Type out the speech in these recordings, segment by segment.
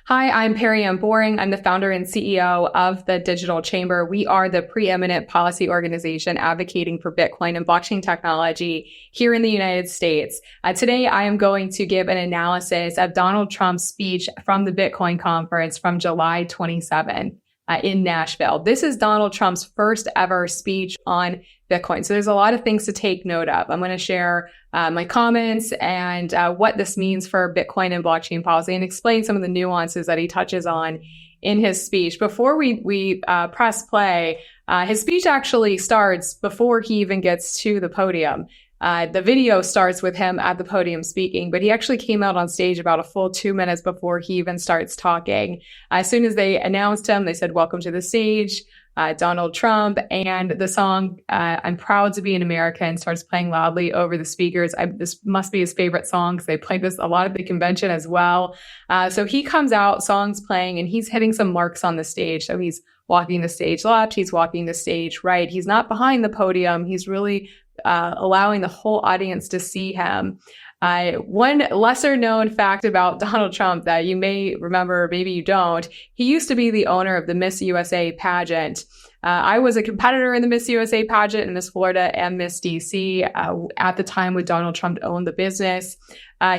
Hi, I'm Perianne Boring. I'm the founder and CEO of the Digital Chamber. We are the preeminent policy organization advocating for Bitcoin and blockchain technology here in the United States. Today, I am going to give an analysis of Donald Trump's speech from the Bitcoin conference from July 27 in Nashville. This is Donald Trump's first ever speech on Bitcoin. So there's a lot of things to take note of. I'm going to share my comments and what this means for Bitcoin and blockchain policy and explain some of the nuances that he touches on in his speech. Before we press play, his speech actually starts before he even gets to the podium. The video starts with him at the podium speaking, but he actually came out on stage about a full 2 minutes before he even starts talking. As soon as they announced him, they said, "Welcome to the stage, Donald Trump," and the song, "I'm Proud to Be an American," starts playing loudly over the speakers. This must be his favorite song because they played this a lot at the convention as well. So he comes out, songs playing, and he's hitting some marks on the stage. So he's walking the stage left, he's walking the stage right. He's not behind the podium. He's really allowing the whole audience to see him. One lesser known fact about Donald Trump that you may remember, maybe you don't, he used to be the owner of the Miss USA pageant. I was a competitor in the Miss USA pageant in Miss Florida and Miss DC at the time when Donald Trump owned the business.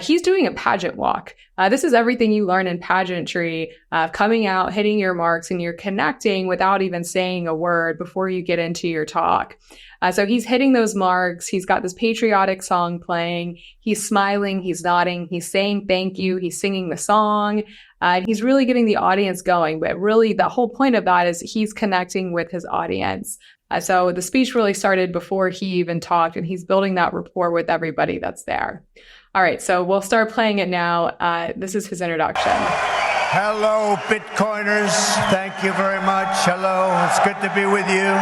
He's doing a pageant walk. This is everything you learn in pageantry, coming out, hitting your marks, and you're connecting without even saying a word before you get into your talk. So he's hitting those marks. He's got this patriotic song playing. He's smiling. He's nodding. He's saying thank you. He's singing the song. He's really getting the audience going. But really, the whole point of that is he's connecting with his audience. So the speech really started before he even talked, and he's building that rapport with everybody that's there. All right, so we'll start playing it now. This is his introduction. Hello, Bitcoiners. Thank you very much. Hello. It's good to be with you.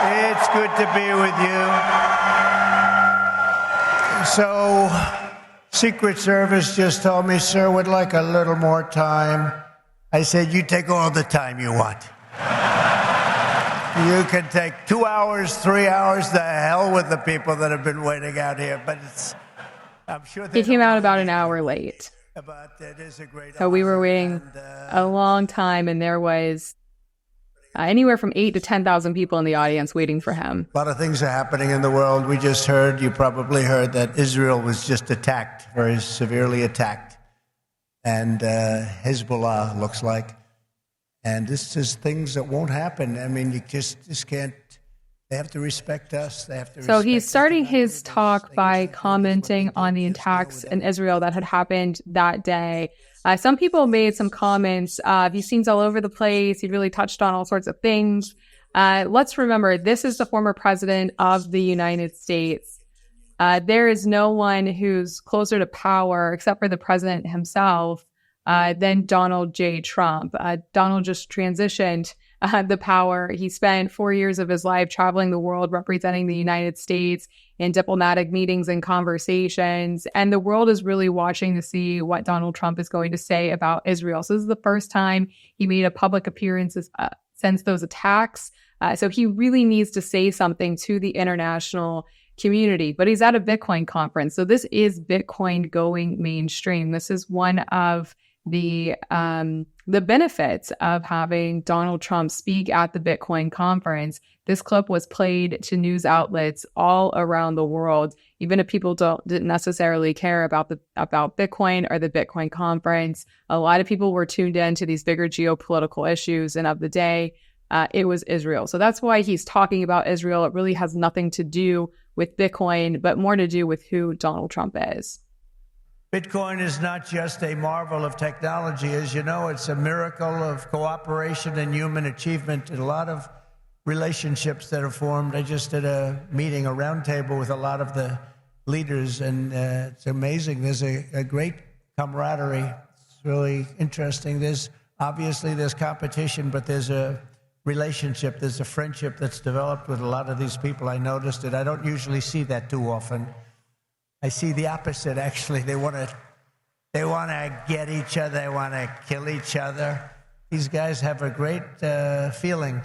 It's good to be with you. So, Secret Service just told me, "Sir, would like a little more time." I said, "You take all the time you want. You can take 2 hours, 3 hours. The hell with the people that have been waiting out here." But I'm sure he came out about an hour late. So we were waiting a long time, and there was anywhere from 8,000 to 10,000 people in the audience waiting for him. A lot of things are happening in the world. We just heard, you probably heard, that Israel was just attacked, very severely attacked. And Hezbollah looks like. And this is things that won't happen. I mean, you just can't. They have to respect us. They have to. So he's starting his talk by commenting on the attacks in Israel that had happened that day. Some people made some comments. He seems all over the place. He really touched on all sorts of things. Let's remember, this is the former president of the United States. There is no one who's closer to power, except for the president himself, than Donald J. Trump. Donald just transitioned the power. He spent 4 years of his life traveling the world representing the United States in diplomatic meetings and conversations. And the world is really watching to see what Donald Trump is going to say about Israel. So this is the first time he made a public appearance since those attacks. So he really needs to say something to the international community. But he's at a Bitcoin conference. So this is Bitcoin going mainstream. This is one of the benefits of having Donald Trump speak at the Bitcoin conference. This clip was played to news outlets all around the world, even if people didn't necessarily care about Bitcoin or the Bitcoin conference. A lot of people were tuned in to these bigger geopolitical issues, and of the day, it was Israel. So that's why he's talking about Israel. It really has nothing to do with Bitcoin, but more to do with who Donald Trump is. Bitcoin is not just a marvel of technology. As you know, it's a miracle of cooperation and human achievement and a lot of relationships that are formed. I just did a meeting, a roundtable with a lot of the leaders, and it's amazing. There's a great camaraderie. It's really interesting. There's competition, but there's a relationship, there's a friendship that's developed with a lot of these people. I noticed it. I don't usually see that too often. I see the opposite, actually. They want to get each other. They want to kill each other. These guys have a great feeling.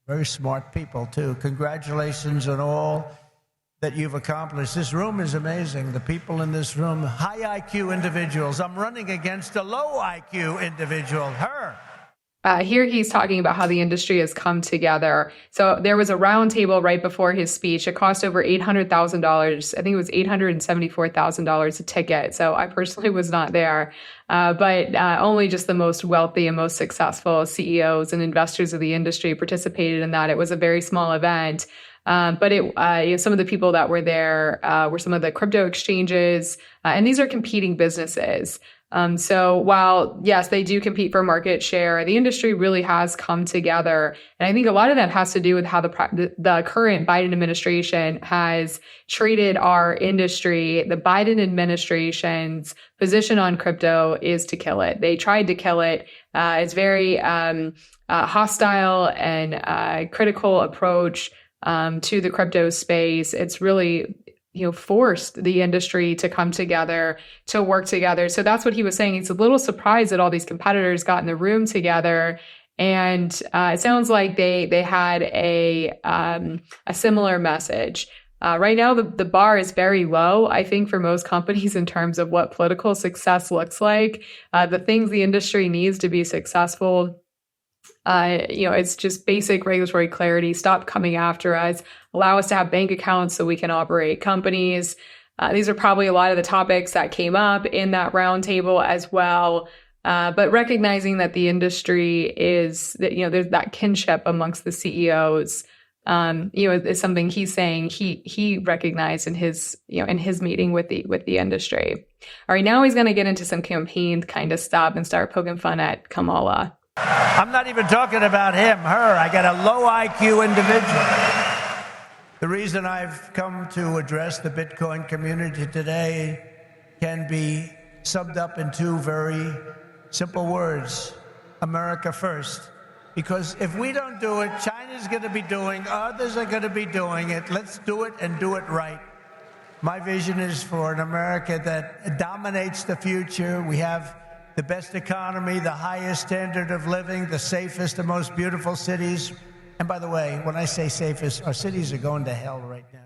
Very smart people, too. Congratulations on all that you've accomplished. This room is amazing. The people in this room, high IQ individuals. I'm running against a low IQ individual, her. Here he's talking about how the industry has come together. So there was a roundtable right before his speech. It cost over $800,000. I think it was $874,000 a ticket. So I personally was not there, but only just the most wealthy and most successful CEOs and investors of the industry participated in that. It was a very small event. But some of the people that were there were some of the crypto exchanges, and these are competing businesses. So while, yes, they do compete for market share, the industry really has come together. And I think a lot of that has to do with how the current Biden administration has treated our industry. The Biden administration's position on crypto is to kill it. They tried to kill it. It's very hostile and critical approach to the crypto space. It's really forced the industry to come together, to work together. So that's what he was saying. He's a little surprised that all these competitors got in the room together. And it sounds like they had a similar message. Right now, the bar is very low, I think, for most companies in terms of what political success looks like. The things the industry needs to be successful, it's just basic regulatory clarity. Stop coming after us. Allow us to have bank accounts so we can operate companies. These are probably a lot of the topics that came up in that roundtable as well. But recognizing that the industry is that, there's that kinship amongst the CEOs, is something he's saying he recognized in his meeting with the industry. All right, now he's going to get into some campaign kind of stuff and start poking fun at Kamala. I'm not even talking about him, her. I got a low IQ individual. The reason I've come to address the Bitcoin community today can be summed up in two very simple words: America first. Because if we don't do it, China's going to be doing, others are going to be doing it. Let's do it and do it right. My vision is for an America that dominates the future. We have the best economy, the highest standard of living, the safest, the most beautiful cities. And by the way, when I say safest, our cities are going to hell right now.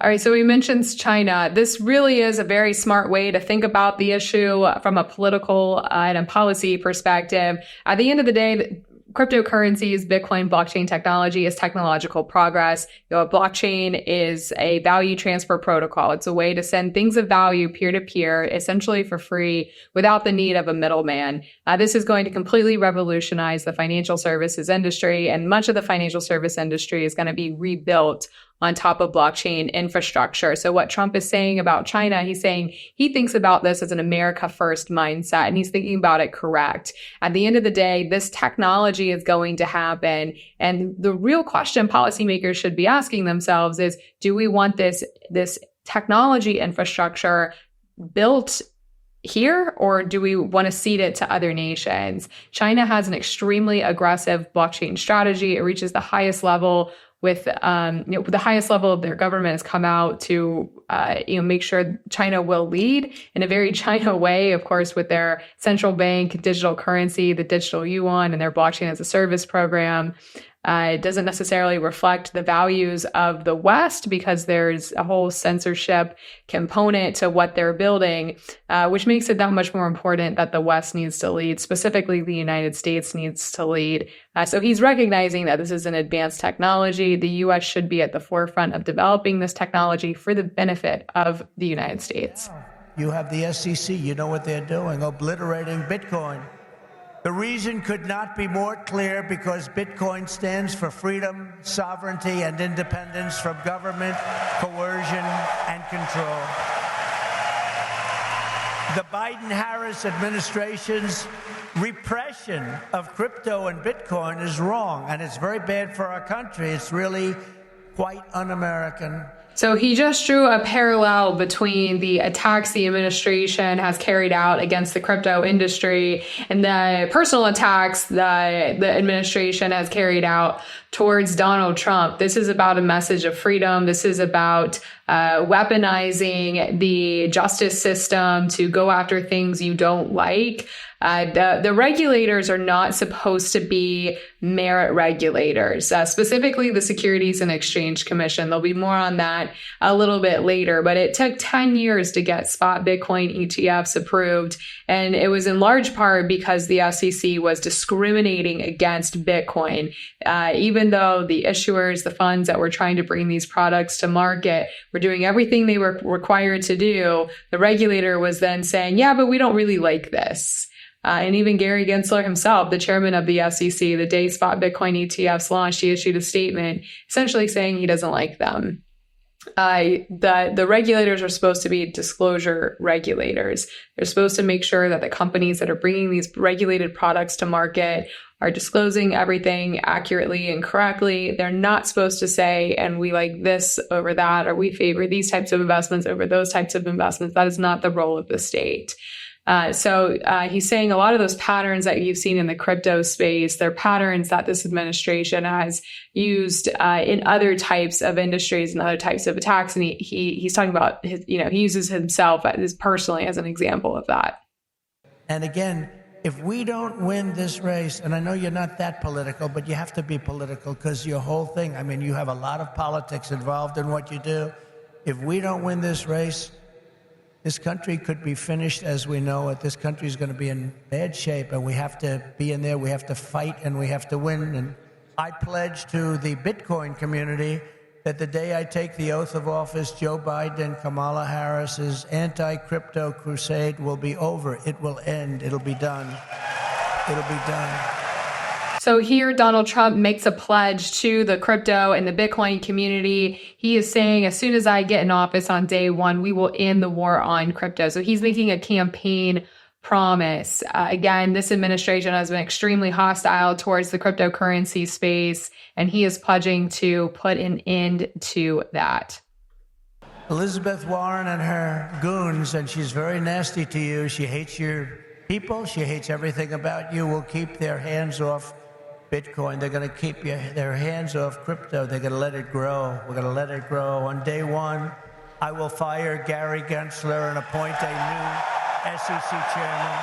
All right, so we mentioned China. This really is a very smart way to think about the issue from a political and a policy perspective. At the end of the day, cryptocurrencies, Bitcoin, blockchain technology is technological progress. A blockchain is a value transfer protocol. It's a way to send things of value peer-to-peer, essentially for free, without the need of a middleman. This is going to completely revolutionize the financial services industry, and much of the financial service industry is going to be rebuilt on top of blockchain infrastructure. So what Trump is saying about China, he's saying he thinks about this as an America first mindset, and he's thinking about it correct. At the end of the day, this technology is going to happen. And the real question policymakers should be asking themselves is, do we want this technology infrastructure built here, or do we want to cede it to other nations? China has an extremely aggressive blockchain strategy. It reaches the highest level with the highest level of their government has come out to make sure China will lead in a very China way, of course, with their central bank digital currency, the digital yuan, and their blockchain as a service program. It doesn't necessarily reflect the values of the West because there's a whole censorship component to what they're building, which makes it that much more important that the West needs to lead, specifically the United States needs to lead. So he's recognizing that this is an advanced technology. The U.S. should be at the forefront of developing this technology for the benefit of the United States. You have the SEC, you know what they're doing, obliterating Bitcoin. The reason could not be more clear, because Bitcoin stands for freedom, sovereignty, and independence from government, coercion, and control. The Biden-Harris administration's repression of crypto and Bitcoin is wrong, and it's very bad for our country. It's really quite un-American. So he just drew a parallel between the attacks the administration has carried out against the crypto industry and the personal attacks that the administration has carried out towards Donald Trump. This is about a message of freedom. This is about weaponizing the justice system to go after things you don't like. The regulators are not supposed to be merit regulators, specifically the Securities and Exchange Commission. There'll be more on that a little bit later, but it took 10 years to get spot Bitcoin ETFs approved. And it was in large part because the SEC was discriminating against Bitcoin. Even though the issuers, the funds that were trying to bring these products to market were doing everything they were required to do, the regulator was then saying, yeah, but we don't really like this. And even Gary Gensler himself, the chairman of the SEC, the day spot Bitcoin ETFs launched, he issued a statement essentially saying he doesn't like them. The regulators are supposed to be disclosure regulators. They're supposed to make sure that the companies that are bringing these regulated products to market are disclosing everything accurately and correctly. They're not supposed to say, and we like this over that, or we favor these types of investments over those types of investments. That is not the role of the state. So he's saying a lot of those patterns that you've seen in the crypto space, they're patterns that this administration has used in other types of industries and other types of attacks. And he's talking about his, he uses himself personally as an example of that. And again, if we don't win this race, and I know you're not that political, but you have to be political because your whole thing, I mean, you have a lot of politics involved in what you do. If we don't win this race, this country could be finished as we know it. This country is going to be in bad shape, and we have to be in there. We have to fight, and we have to win. And I pledge to the Bitcoin community that the day I take the oath of office, Joe Biden and Kamala Harris's anti-crypto crusade will be over. It will end. It'll be done. It'll be done. So here, Donald Trump makes a pledge to the crypto and the Bitcoin community. He is saying, as soon as I get in office on day one, we will end the war on crypto. So he's making a campaign promise. Again, this administration has been extremely hostile towards the cryptocurrency space, and he is pledging to put an end to that. Elizabeth Warren and her goons, and she's very nasty to you. She hates your people. She hates everything about you. Will keep their hands off Bitcoin. They're going to keep their hands off crypto. They're going to let it grow. We're going to let it grow. On day one, I will fire Gary Gensler and appoint a new SEC chairman.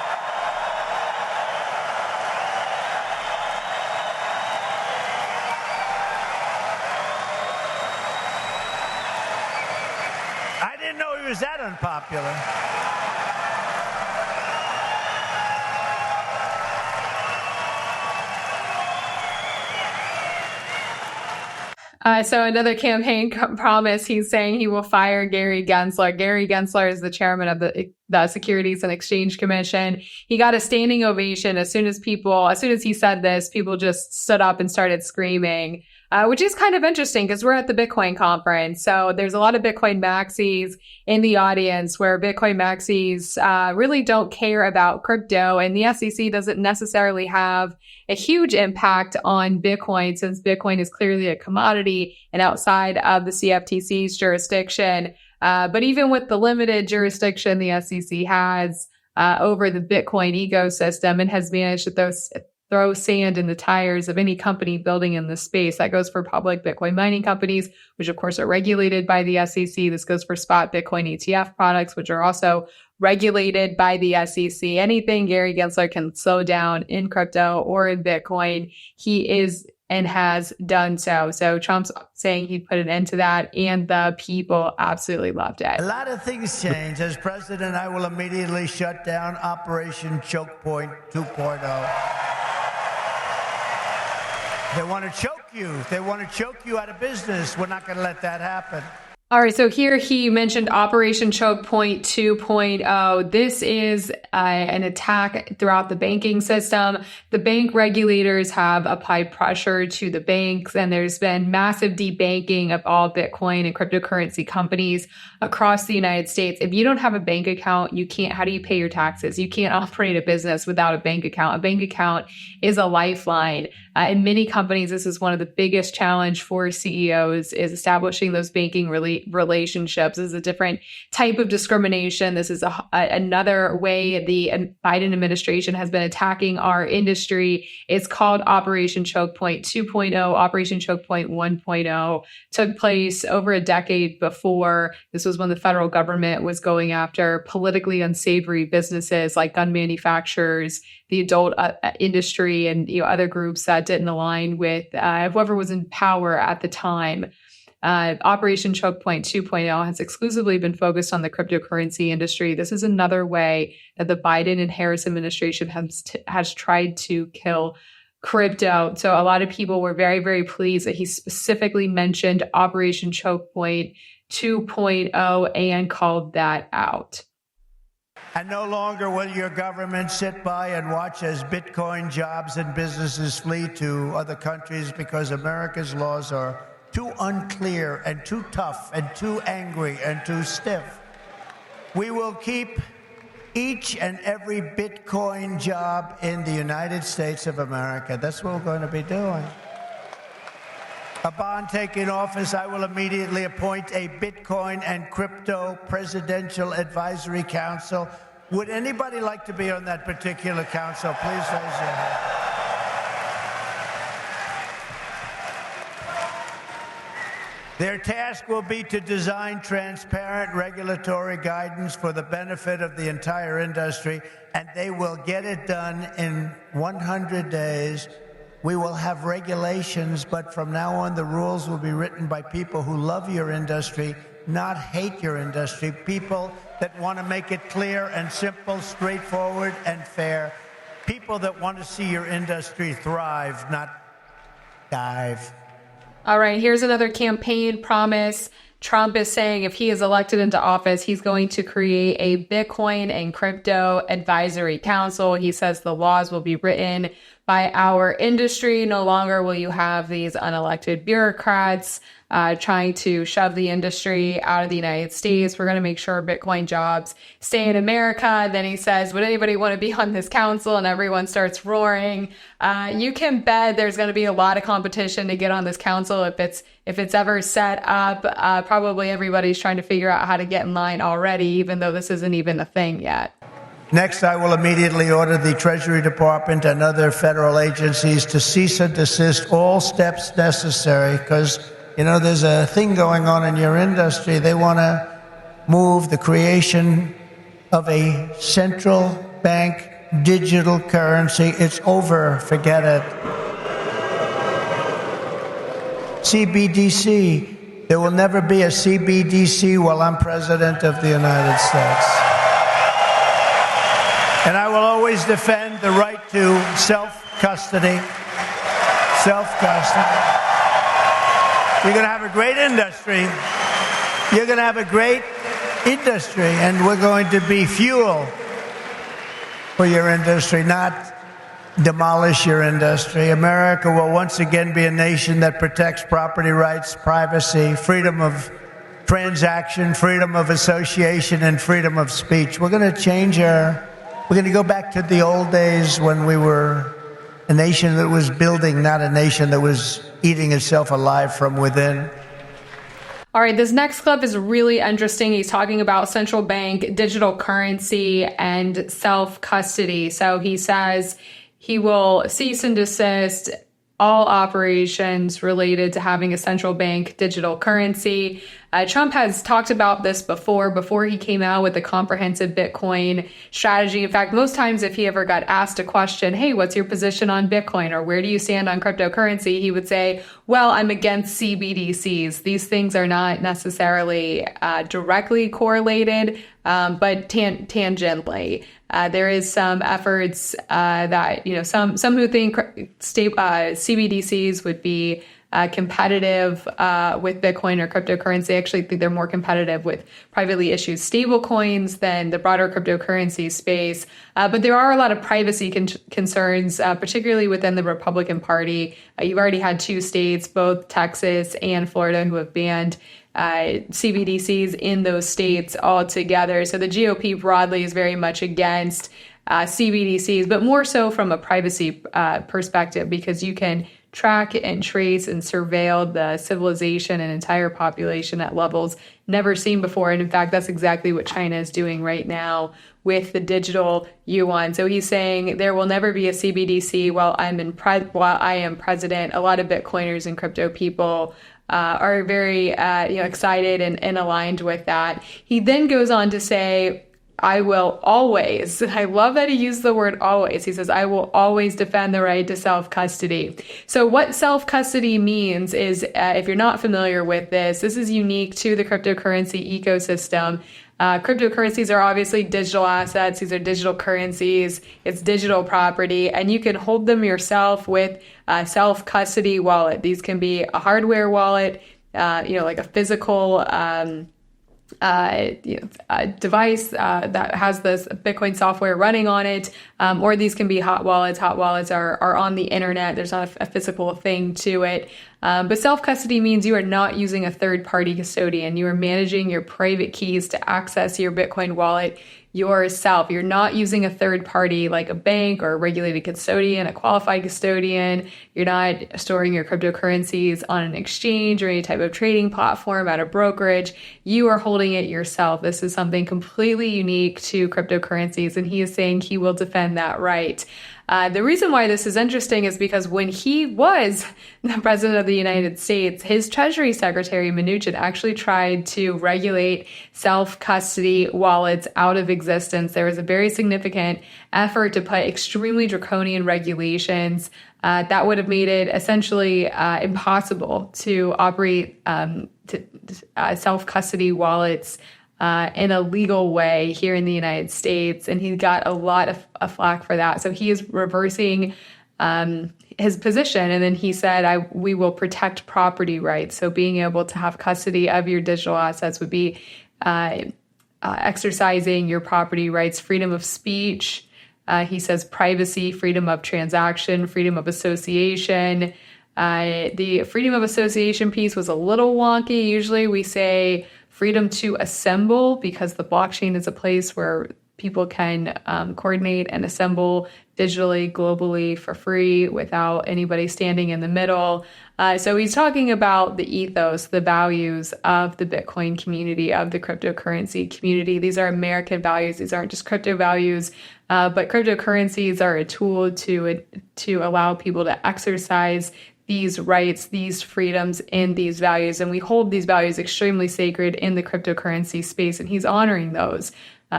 I didn't know he was that unpopular. So another campaign promise, he's saying he will fire Gary Gensler. Gary Gensler is the chairman of the Securities and Exchange Commission. He got a standing ovation as soon as he said this, people just stood up and started screaming, which is kind of interesting because we're at the Bitcoin conference. So there's a lot of Bitcoin maxis in the audience where Bitcoin maxis really don't care about crypto, and the SEC doesn't necessarily have a huge impact on Bitcoin since Bitcoin is clearly a commodity and outside of the CFTC's jurisdiction. But even with the limited jurisdiction the SEC has over the Bitcoin ecosystem, it has managed to throw sand in the tires of any company building in this space. That goes for public Bitcoin mining companies, which of course are regulated by the SEC. This goes for spot Bitcoin ETF products, which are also regulated by the SEC. Anything Gary Gensler can slow down in crypto or in Bitcoin, he is and has done so. So Trump's saying he'd put an end to that, and the people absolutely loved it. A lot of things change. As president, I will immediately shut down Operation Choke Point 2.0. They want to choke you. They want to choke you out of business. We're not going to let that happen. All right, so here he mentioned Operation Choke Point 2.0. This is an attack throughout the banking system. The bank regulators have applied pressure to the banks, and there's been massive debanking of all Bitcoin and cryptocurrency companies across the United States. If you don't have a bank account, how do you pay your taxes? You can't operate a business without a bank account. A bank account is a lifeline. In many companies, this is one of the biggest challenge for CEOs is establishing those banking state relationships. This is a different type of discrimination. This is another way the Biden administration has been attacking our industry. It's called Operation Choke Point 2.0. Operation Choke Point 1.0 took place over a decade before. This was when the federal government was going after politically unsavory businesses like gun manufacturers, the adult industry, and other groups that didn't align with whoever was in power at the time. Operation Choke Point 2.0 has exclusively been focused on the cryptocurrency industry. This is another way that the Biden and Harris administration has tried to kill crypto. So a lot of people were very, very pleased that he specifically mentioned Operation Choke Point 2.0 and called that out. And no longer will your government sit by and watch as Bitcoin jobs and businesses flee to other countries because America's laws are too unclear and too tough and too angry and too stiff. We will keep each and every Bitcoin job in the United States of America. That's what we're going to be doing. Upon taking office, I will immediately appoint a Bitcoin and Crypto Presidential Advisory Council. Would anybody like to be on that particular council? Please raise your hand. Their task will be to design transparent regulatory guidance for the benefit of the entire industry, and they will get it done in 100 days. We will have regulations, but from now on, the rules will be written by people who love your industry, not hate your industry, people that want to make it clear and simple, straightforward and fair, people that want to see your industry thrive, not dive. All right, here's another campaign promise. Trump is saying if he is elected into office, he's going to create a Bitcoin and Crypto Advisory Council. He says the laws will be written by our industry. No longer will you have these unelected bureaucrats trying to shove the industry out of the United States. We're going to make sure Bitcoin jobs stay in America. Then he says, would anybody want to be on this council? And everyone starts roaring. You can bet there's going to be a lot of competition to get on this council if it's ever set up. Probably everybody's trying to figure out how to get in line already, even though this isn't even a thing yet. Next, I will immediately order the Treasury Department and other federal agencies to cease and desist all steps necessary because, there's a thing going on in your industry. They want to move the creation of a central bank digital currency. It's over. Forget it. CBDC. There will never be a CBDC while I'm president of the United States. And I will always defend the right to self-custody. Self-custody. You're going to have a great industry. You're going to have a great industry, and we're going to be fuel for your industry, not demolish your industry. America will once again be a nation that protects property rights, privacy, freedom of transaction, freedom of association, and freedom of speech. We're going to go back to the old days when we were a nation that was building, not a nation that was eating itself alive from within. All right, this next clip is really interesting. He's talking about central bank digital currency and self-custody. So he says he will cease and desist all operations related to having a central bank digital currency. Trump has talked about this before he came out with a comprehensive Bitcoin strategy. In fact, most times if he ever got asked a question, hey, what's your position on Bitcoin or where do you stand on cryptocurrency? He would say, well, I'm against CBDCs. These things are not necessarily directly correlated, but tangentially. There is some efforts that, some who think CBDCs would be competitive with Bitcoin or cryptocurrency. I actually think they're more competitive with privately issued stable coins than the broader cryptocurrency space. But there are a lot of privacy concerns, particularly within the Republican Party. You've already had two states, both Texas and Florida, who have banned CBDCs in those states altogether. So the GOP broadly is very much against CBDCs, but more so from a privacy perspective, because you can track and trace and surveil the civilization and entire population at levels never seen before. And in fact, that's exactly what China is doing right now with the digital yuan. So he's saying there will never be a CBDC while I am president. A lot of Bitcoiners and crypto people are very excited and aligned with that. He then goes on to say, I will always, I love that he used the word always. He says, I will always defend the right to self-custody. So what self-custody means is, if you're not familiar with this is unique to the cryptocurrency ecosystem. Cryptocurrencies are obviously digital assets. These are digital currencies. It's digital property, and you can hold them yourself with a self-custody wallet. These can be a hardware wallet, like a physical a device that has this Bitcoin software running on it, or these can be hot wallets. Hot wallets are on the internet. There's not a physical thing to it. But self-custody means you are not using a third-party custodian. You are managing your private keys to access your Bitcoin wallet yourself. You're not using a third party like a bank or a regulated custodian, a qualified custodian. You're not storing your cryptocurrencies on an exchange or any type of trading platform at a brokerage. You are holding it yourself. This is something completely unique to cryptocurrencies, and he is saying he will defend that right. The reason why this is interesting is because when he was the president of the United States, his Treasury Secretary Mnuchin actually tried to regulate self-custody wallets out of existence. There was a very significant effort to put extremely draconian regulations that would have made it essentially impossible to operate self-custody wallets in a legal way here in the United States, and he got a lot of flack for that. So he is reversing his position, and then he said, we will protect property rights. So being able to have custody of your digital assets would be exercising your property rights, freedom of speech. He says privacy, freedom of transaction, freedom of association. The freedom of association piece was a little wonky. Usually we say freedom to assemble, because the blockchain is a place where people can coordinate and assemble digitally, globally for free without anybody standing in the middle. So he's talking about the ethos, the values of the Bitcoin community, of the cryptocurrency community. These are American values. These aren't just crypto values, but cryptocurrencies are a tool to allow people to exercise these rights, these freedoms, and these values. And we hold these values extremely sacred in the cryptocurrency space, and he's honoring those.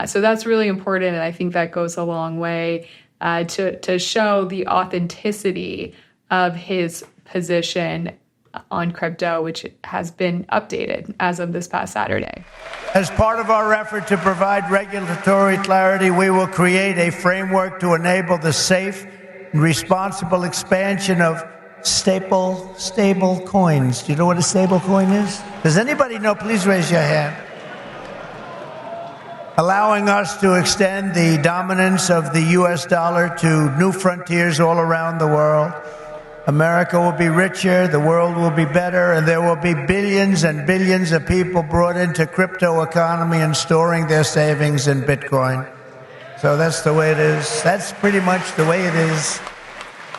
So that's really important, and I think that goes a long way to show the authenticity of his position on crypto, which has been updated as of this past Saturday. As part of our effort to provide regulatory clarity, we will create a framework to enable the safe and responsible expansion of stable coins. Do you know what a stable coin is? Does anybody know? Please raise your hand. Allowing us to extend the dominance of the U.S. dollar to new frontiers all around the world. America will be richer, the world will be better, and there will be billions and billions of people brought into crypto economy and storing their savings in Bitcoin. So that's the way it is. That's pretty much the way it is.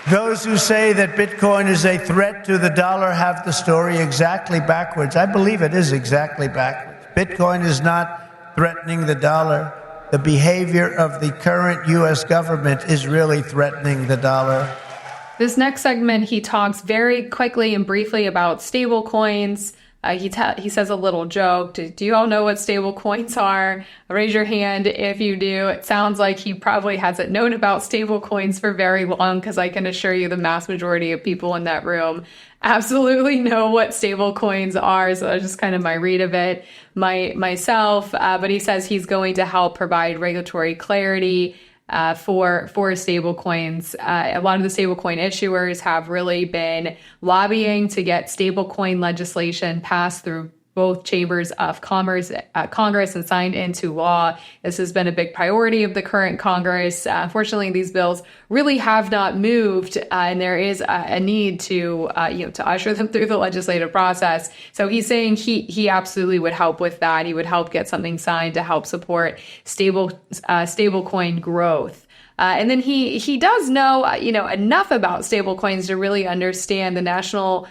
Those who say that Bitcoin is a threat to the dollar have the story exactly backwards. I believe it is exactly backwards. Bitcoin is not threatening the dollar. The behavior of the current U.S. government is really threatening the dollar. This next segment, he talks very quickly and briefly about stable coins. He says a little joke. Do you all know what stable coins are? Raise your hand if you do. It sounds like he probably hasn't known about stable coins for very long, because I can assure you the mass majority of people in that room absolutely know what stable coins are. So that's just kind of my read of it myself. But he says he's going to help provide regulatory clarity for stable coins. A lot of the stable coin issuers have really been lobbying to get stable coin legislation passed through both chambers of Congress and signed into law. This has been a big priority of the current Congress. Unfortunately, these bills really have not moved, and there is a need to usher them through the legislative process. So he's saying he absolutely would help with that. He would help get something signed to help support stable coin growth. And then he does know, enough about stablecoins to really understand the national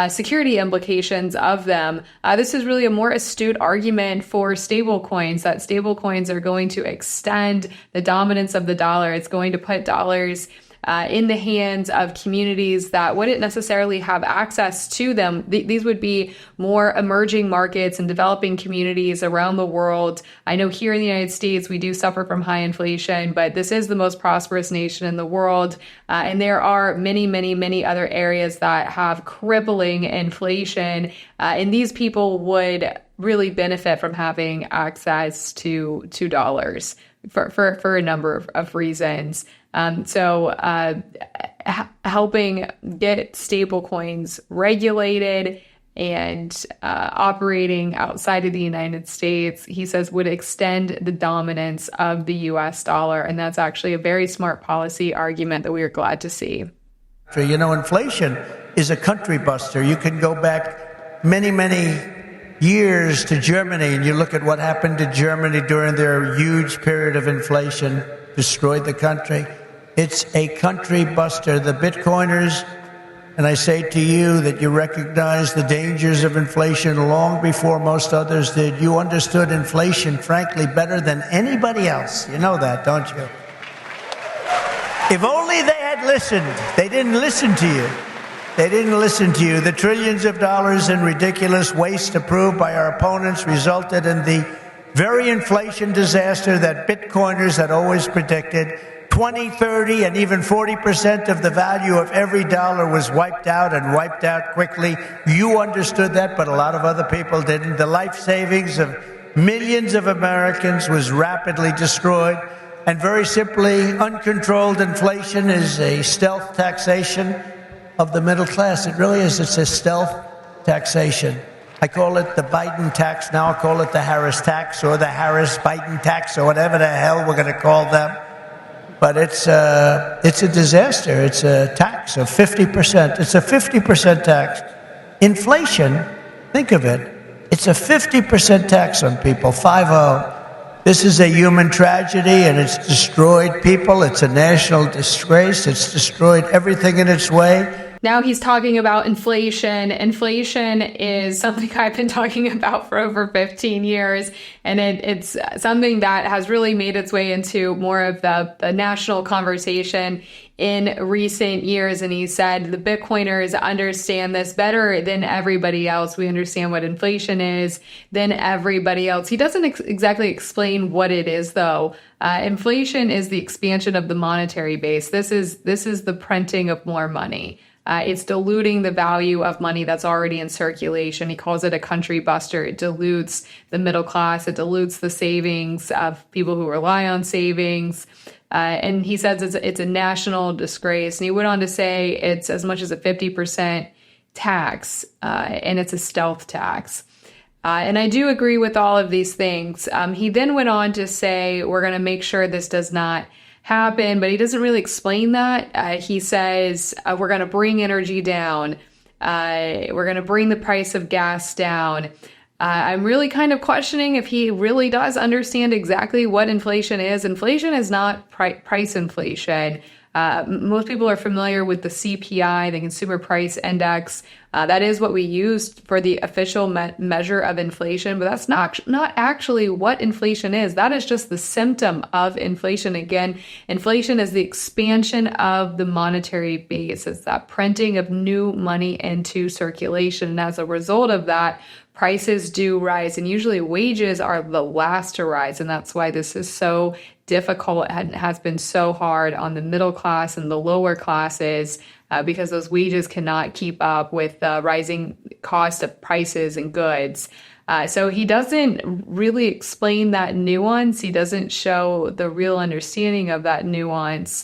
security implications of them. This is really a more astute argument for stablecoins, that stablecoins are going to extend the dominance of the dollar. It's going to put dollars in the hands of communities that wouldn't necessarily have access to them. These would be more emerging markets and developing communities around the world. I know here in the United States, we do suffer from high inflation, but this is the most prosperous nation in the world. And there are many, many, many other areas that have crippling inflation. And these people would really benefit from having access to dollars for a number of reasons. Helping get stablecoins regulated and operating outside of the United States, he says, would extend the dominance of the U.S. dollar. And that's actually a very smart policy argument that we are glad to see. Inflation is a country buster. You can go back many, many years to Germany, and you look at what happened to Germany during their huge period of inflation, destroyed the country. It's a country buster. The Bitcoiners, and I say to you that you recognize the dangers of inflation long before most others did. You understood inflation, frankly, better than anybody else. You know that, don't you? If only they had listened. They didn't listen to you. They didn't listen to you. The trillions of dollars in ridiculous waste approved by our opponents resulted in the very inflation disaster that Bitcoiners had always predicted. 20, 30, and even 40% of the value of every dollar was wiped out, and wiped out quickly. You understood that, but a lot of other people didn't. The life savings of millions of Americans was rapidly destroyed. And very simply, uncontrolled inflation is a stealth taxation of the middle class. It really is. It's a stealth taxation. I call it the Biden tax. Now I call it the Harris tax, or the Harris-Biden tax, or whatever the hell we're going to call them. But it's a disaster. It's a tax of 50%. It's a 50% tax. Inflation, think of it, it's a 50% tax on people, 50. This is a human tragedy, and it's destroyed people. It's a national disgrace. It's destroyed everything in its way. Now he's talking about inflation. Inflation is something I've been talking about for over 15 years, and it's something that has really made its way into more of the national conversation in recent years. And he said the Bitcoiners understand this better than everybody else. We understand what inflation is than everybody else. He doesn't exactly explain what it is, though. Inflation is the expansion of the monetary base. This is the printing of more money. It's diluting the value of money that's already in circulation. He calls it a country buster. It dilutes the middle class. It dilutes the savings of people who rely on savings. And he says it's a national disgrace. And he went on to say it's as much as a 50% tax, and it's a stealth tax. And I do agree with all of these things. He then went on to say, we're going to make sure this does not happen, but he doesn't really explain that. He says, we're going to bring energy down. We're going to bring the price of gas down. I'm really kind of questioning if he really does understand exactly what inflation is. Inflation is not price inflation. Most people are familiar with the CPI, the Consumer Price Index. That is what we use for the official measure of inflation, but that's not actually what inflation is. That is just the symptom of inflation. Again, inflation is the expansion of the monetary base. It's that printing of new money into circulation. And as a result of that, prices do rise, and usually wages are the last to rise. And that's why this is so difficult and has been so hard on the middle class and the lower classes, because those wages cannot keep up with the rising cost of prices and goods. So he doesn't really explain that nuance. He doesn't show the real understanding of that nuance.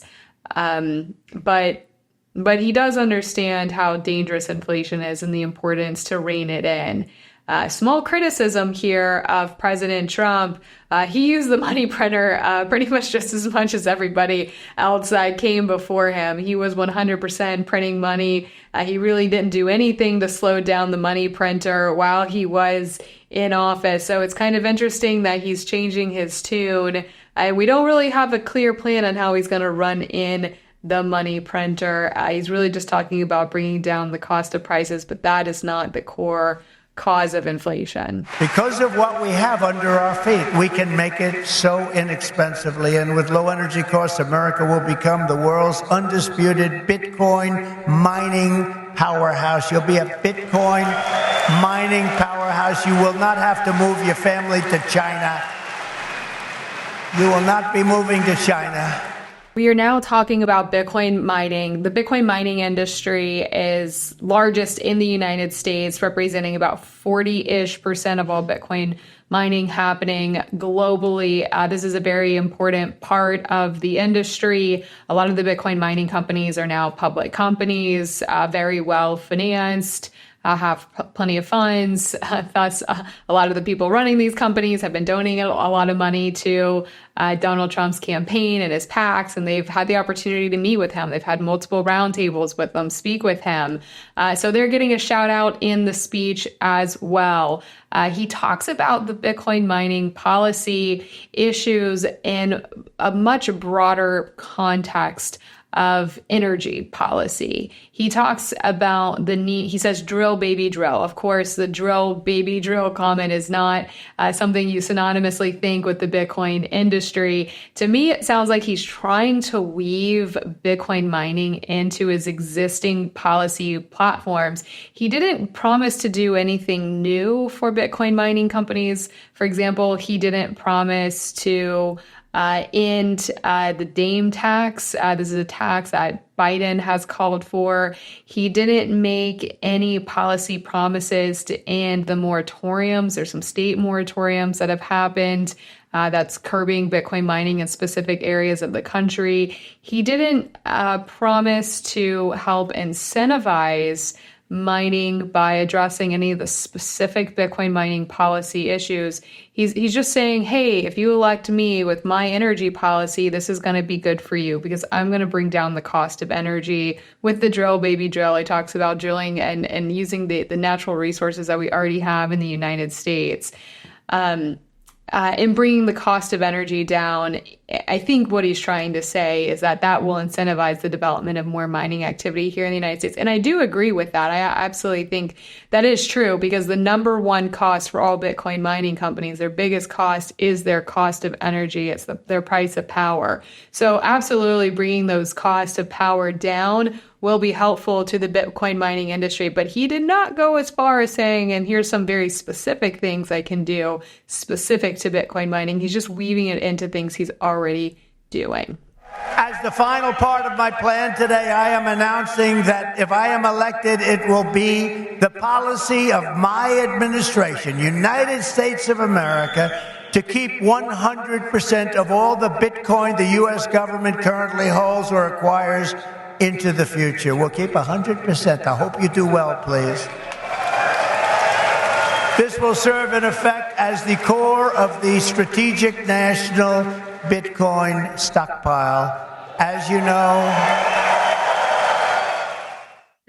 But he does understand how dangerous inflation is and the importance to rein it in. Small criticism here of President Trump. He used the money printer pretty much just as much as everybody else came before him. He was 100% printing money. He really didn't do anything to slow down the money printer while he was in office. So it's kind of interesting that he's changing his tune We don't really have a clear plan on how he's going to run in the money printer. He's really just talking about bringing down the cost of prices, but that is not the core cause of inflation. Because of what we have under our feet, we can make it so inexpensively. And with low energy costs, America will become the world's undisputed Bitcoin mining powerhouse. You'll be a Bitcoin mining powerhouse. You will not have to move your family to China. You will not be moving to China. We are now talking about Bitcoin mining. The Bitcoin mining industry is largest in the United States, representing about 40-ish% of all Bitcoin mining happening globally. This is a very important part of the industry. A lot of the Bitcoin mining companies are now public companies, very well financed, have plenty of funds. Thus, a lot of the people running these companies have been donating a lot of money to Donald Trump's campaign and his PACs, and they've had the opportunity to meet with him. They've had multiple roundtables with them, speak with him. So they're getting a shout out in the speech as well. He talks about the Bitcoin mining policy issues in a much broader context of energy policy. He talks about the need, he says, drill, baby, drill. Of course, the drill, baby, drill comment is not something you synonymously think with the Bitcoin industry. To me, it sounds like he's trying to weave Bitcoin mining into his existing policy platforms. He didn't promise to do anything new for Bitcoin mining companies. For example, he didn't promise to end the Dame tax. This is a tax that Biden has called for. He didn't make any policy promises to end the moratoriums. There's some state moratoriums that have happened that's curbing Bitcoin mining in specific areas of the country. He didn't promise to help incentivize mining by addressing any of the specific Bitcoin mining policy issues. He's just saying, hey, if you elect me with my energy policy, this is going to be good for you because I'm going to bring down the cost of energy. With the drill, baby drill, he talks about drilling and using the natural resources that we already have in the United States. In bringing the cost of energy down, I think what he's trying to say is that will incentivize the development of more mining activity here in the United States. And I do agree with that. I absolutely think that is true because the number one cost for all Bitcoin mining companies, their biggest cost is their cost of energy. It's their price of power. So absolutely bringing those costs of power down will be helpful to the Bitcoin mining industry. But he did not go as far as saying, and here's some very specific things I can do specific to Bitcoin mining. He's just weaving it into things he's already doing. As the final part of my plan today, I am announcing that if I am elected, it will be the policy of my administration, United States of America, to keep 100% of all the Bitcoin the U.S. government currently holds or acquires into the future. We'll keep 100%. I hope you do well, please. This will serve in effect as the core of the strategic national Bitcoin stockpile. As you know,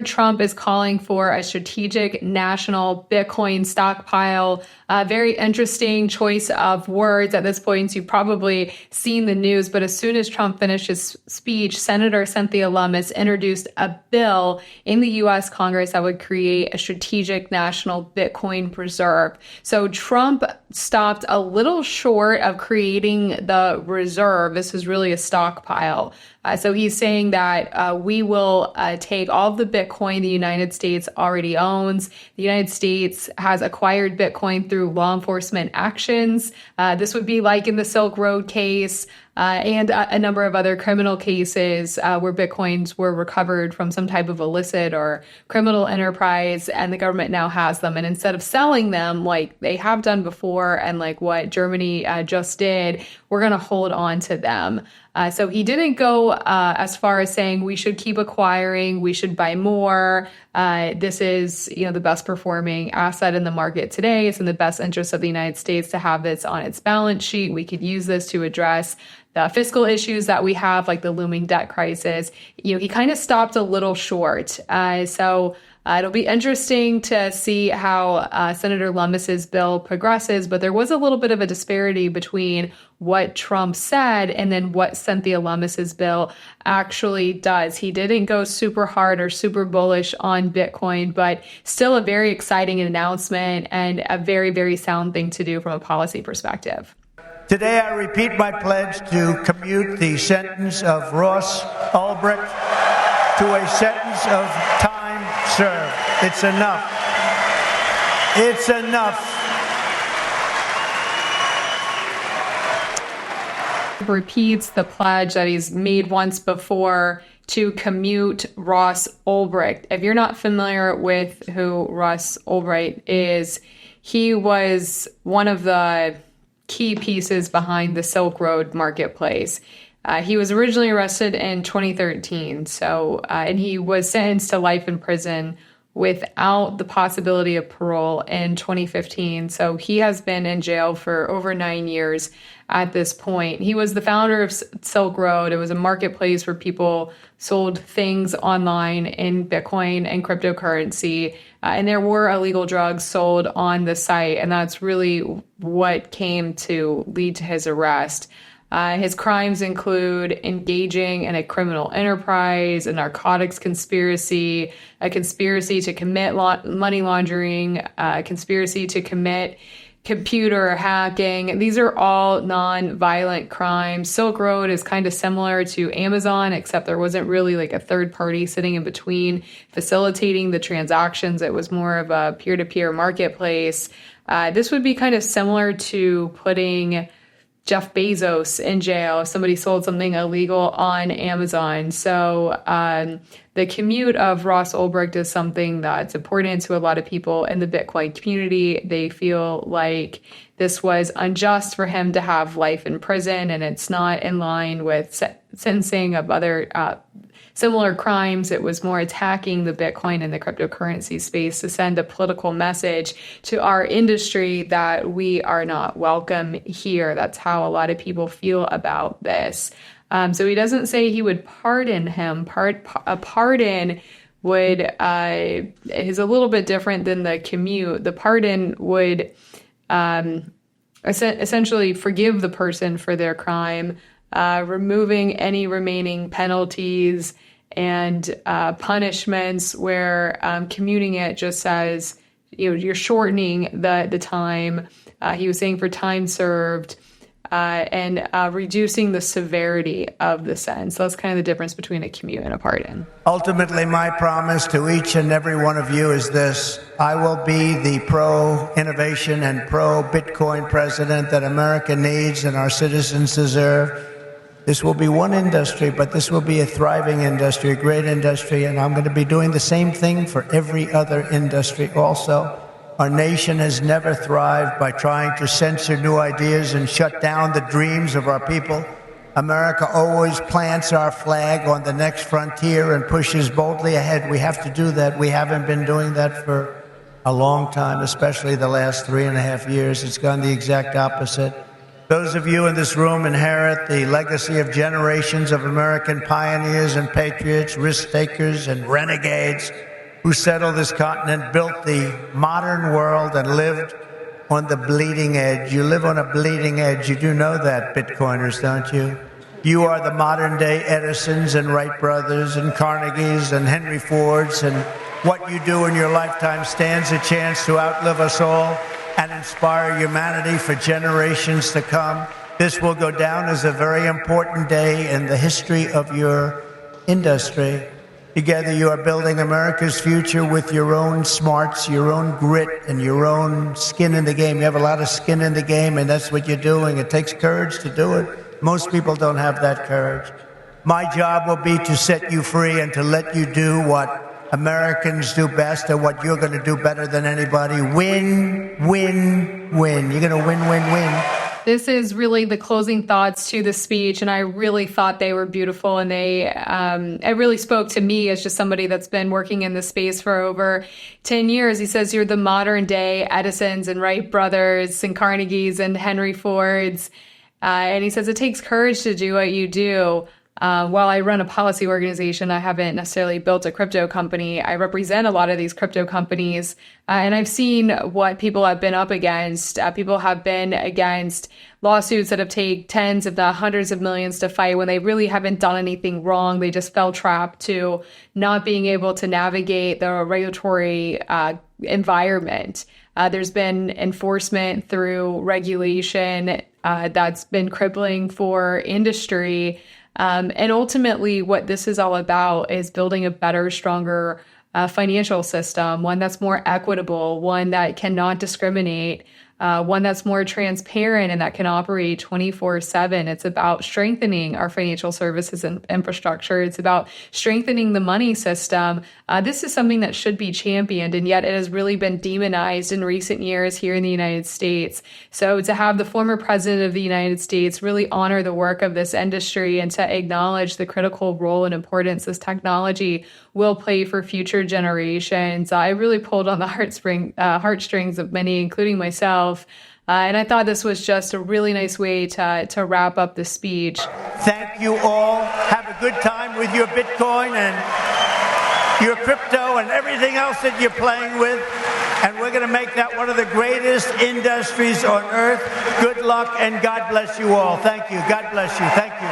Trump is calling for a strategic national Bitcoin stockpile. Very interesting choice of words at this point. You've probably seen the news, but as soon as Trump finished his speech, Senator Cynthia Lummis introduced a bill in the U.S. Congress that would create a strategic national Bitcoin reserve. So Trump stopped a little short of creating the reserve. This is really a stockpile. So he's saying that we will take all of the Bitcoin the United States already owns. The United States has acquired Bitcoin through law enforcement actions. This would be like in the Silk Road case and a number of other criminal cases where Bitcoins were recovered from some type of illicit or criminal enterprise, and the government now has them. And instead of selling them like they have done before and like what Germany just did, we're going to hold on to them. So he didn't go as far as saying we should keep acquiring, we should buy more. This is, the best performing asset in the market today. It's in the best interest of the United States to have this on its balance sheet. We could use this to address the fiscal issues that we have, like the looming debt crisis. He kind of stopped a little short. So It'll be interesting to see how Senator Lummis's bill progresses, but there was a little bit of a disparity between what Trump said and then what Cynthia Lummis's bill actually does. He didn't go super hard or super bullish on Bitcoin, but still a very exciting announcement and a very, very sound thing to do from a policy perspective. Today, I repeat my pledge to commute the sentence of Ross Ulbricht to a sentence of time served. It's enough. It's enough. Repeats the pledge that he's made once before to commute Ross Ulbricht. If you're not familiar with who Ross Ulbricht is, he was one of the key pieces behind the Silk Road marketplace. He was originally arrested in 2013, and he was sentenced to life in prison without the possibility of parole in 2015. So he has been in jail for over 9 years at this point. He was the founder of Silk Road. It was a marketplace where people sold things online in Bitcoin and cryptocurrency. And there were illegal drugs sold on the site. And that's really what came to lead to his arrest. His crimes include engaging in a criminal enterprise, a narcotics conspiracy, a conspiracy to commit money laundering, a conspiracy to commit computer hacking. These are all non-violent crimes. Silk Road is kind of similar to Amazon, except there wasn't really like a third party sitting in between facilitating the transactions. It was more of a peer-to-peer marketplace. This would be kind of similar to putting Jeff Bezos in jail if somebody sold something illegal on Amazon. So the commute of Ross Ulbricht is something that's important to a lot of people in the Bitcoin community. They feel like this was unjust for him to have life in prison, and it's not in line with sentencing of other similar crimes. It was more attacking the Bitcoin and the cryptocurrency space to send a political message to our industry that we are not welcome here. That's how a lot of people feel about this. So he doesn't say he would pardon him. A pardon would is a little bit different than the commute. The pardon would essentially forgive the person for their crime, removing any remaining penalties and punishments, where commuting it just says, you're shortening the time. He was saying for time served, and reducing the severity of the sentence. So that's kind of the difference between a commute and a pardon. Ultimately, my promise to each and every one of you is this: I will be the pro-innovation and pro-Bitcoin president that America needs and our citizens deserve. This will be one industry, but this will be a thriving industry, a great industry, and I'm going to be doing the same thing for every other industry also. Our nation has never thrived by trying to censor new ideas and shut down the dreams of our people. America always plants our flag on the next frontier and pushes boldly ahead. We have to do that. We haven't been doing that for a long time, especially the last 3.5 years. It's gone the exact opposite. Those of you in this room inherit the legacy of generations of American pioneers and patriots, risk-takers and renegades who settled this continent, built the modern world, and lived on the bleeding edge. You live on a bleeding edge. You do know that, Bitcoiners, don't you? You are the modern-day Edisons and Wright brothers and Carnegies and Henry Fords, and what you do in your lifetime stands a chance to outlive us all and inspire humanity for generations to come. This will go down as a very important day in the history of your industry. Together, you are building America's future with your own smarts, your own grit, and your own skin in the game. You have a lot of skin in the game, and that's what you're doing. It takes courage to do it. Most people don't have that courage. My job will be to set you free and to let you do what Americans do best and what you're going to do better than anybody. Win, win, win. You're going to win, win, win. This is really the closing thoughts to the speech, and I really thought they were beautiful, and it really spoke to me as just somebody that's been working in this space for over 10 years. He says, you're the modern day Edisons and Wright brothers and Carnegies and Henry Fords. And he says, it takes courage to do what you do. While I run a policy organization, I haven't necessarily built a crypto company. I represent a lot of these crypto companies, and I've seen what people have been up against. People have been against lawsuits that have taken tens, if not hundreds of millions to fight when they really haven't done anything wrong. They just fell trap to not being able to navigate the regulatory environment. There's been enforcement through regulation that's been crippling for industry. And ultimately, what this is all about is building a better, stronger financial system, one that's more equitable, one that cannot discriminate, one that's more transparent and that can operate 24/7. It's about strengthening our financial services and infrastructure. It's about strengthening the money system. This is something that should be championed, and yet it has really been demonized in recent years here in the United States. So to have the former president of the United States really honor the work of this industry and to acknowledge the critical role and importance this technology will play for future generations, I really pulled on the heartstrings of many, including myself. And I thought this was just a really nice way to wrap up the speech. Thank you all. Have a good time with your Bitcoin and your crypto and everything else that you're playing with. And we're going to make that one of the greatest industries on earth. Good luck and God bless you all. Thank you. God bless you. Thank you.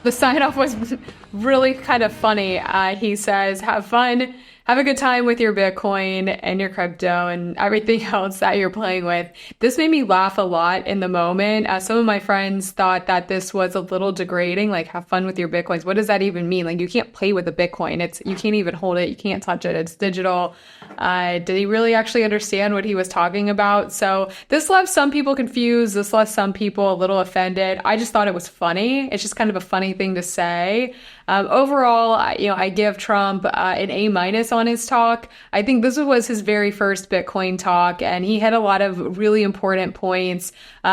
The sign-off was really kind of funny. He says, have fun, have a good time with your Bitcoin and your crypto and everything else that you're playing with. This made me laugh a lot in the moment. Some of my friends thought that this was a little degrading, like have fun with your Bitcoins. What does that even mean? Like you can't play with a Bitcoin. You can't even hold it. You can't touch it. It's digital. Did he really actually understand what he was talking about? So this left some people confused. This left some people a little offended. I just thought it was funny. It's just kind of a funny thing to say. Overall, I give Trump an A- on his talk. I think this was his very first Bitcoin talk, and he had a lot of really important points.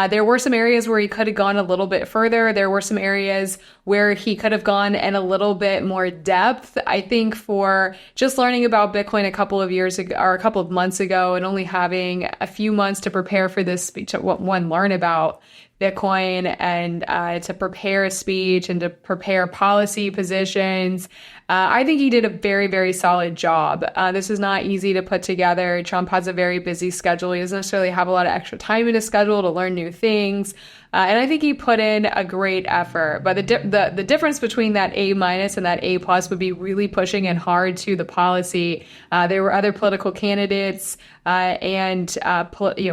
There were some areas where he could have gone a little bit further. There were some areas where he could have gone in a little bit more depth. I think for just learning about Bitcoin a couple of years ago or a couple of months ago and only having a few months to prepare for this speech, learn about Bitcoin and to prepare a speech and to prepare policy positions. I think he did a very, very solid job. This is not easy to put together. Trump has a very busy schedule. He doesn't necessarily have a lot of extra time in his schedule to learn new things. And I think he put in a great effort. But the difference between that A- and that A+ would be really pushing in hard to the policy. There were other political candidates and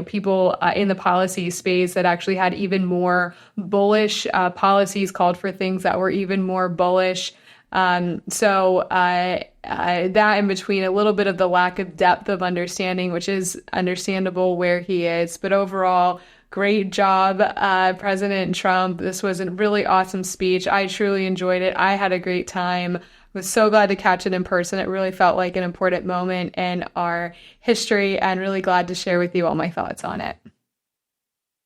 people in the policy space that actually had even more bullish policies, called for things that were even more bullish. So that in between a little bit of the lack of depth of understanding, which is understandable where he is. But overall, great job, President Trump. This was a really awesome speech. I truly enjoyed it. I had a great time. Was so glad to catch it in person. It really felt like an important moment in our history, and really glad to share with you all my thoughts on it.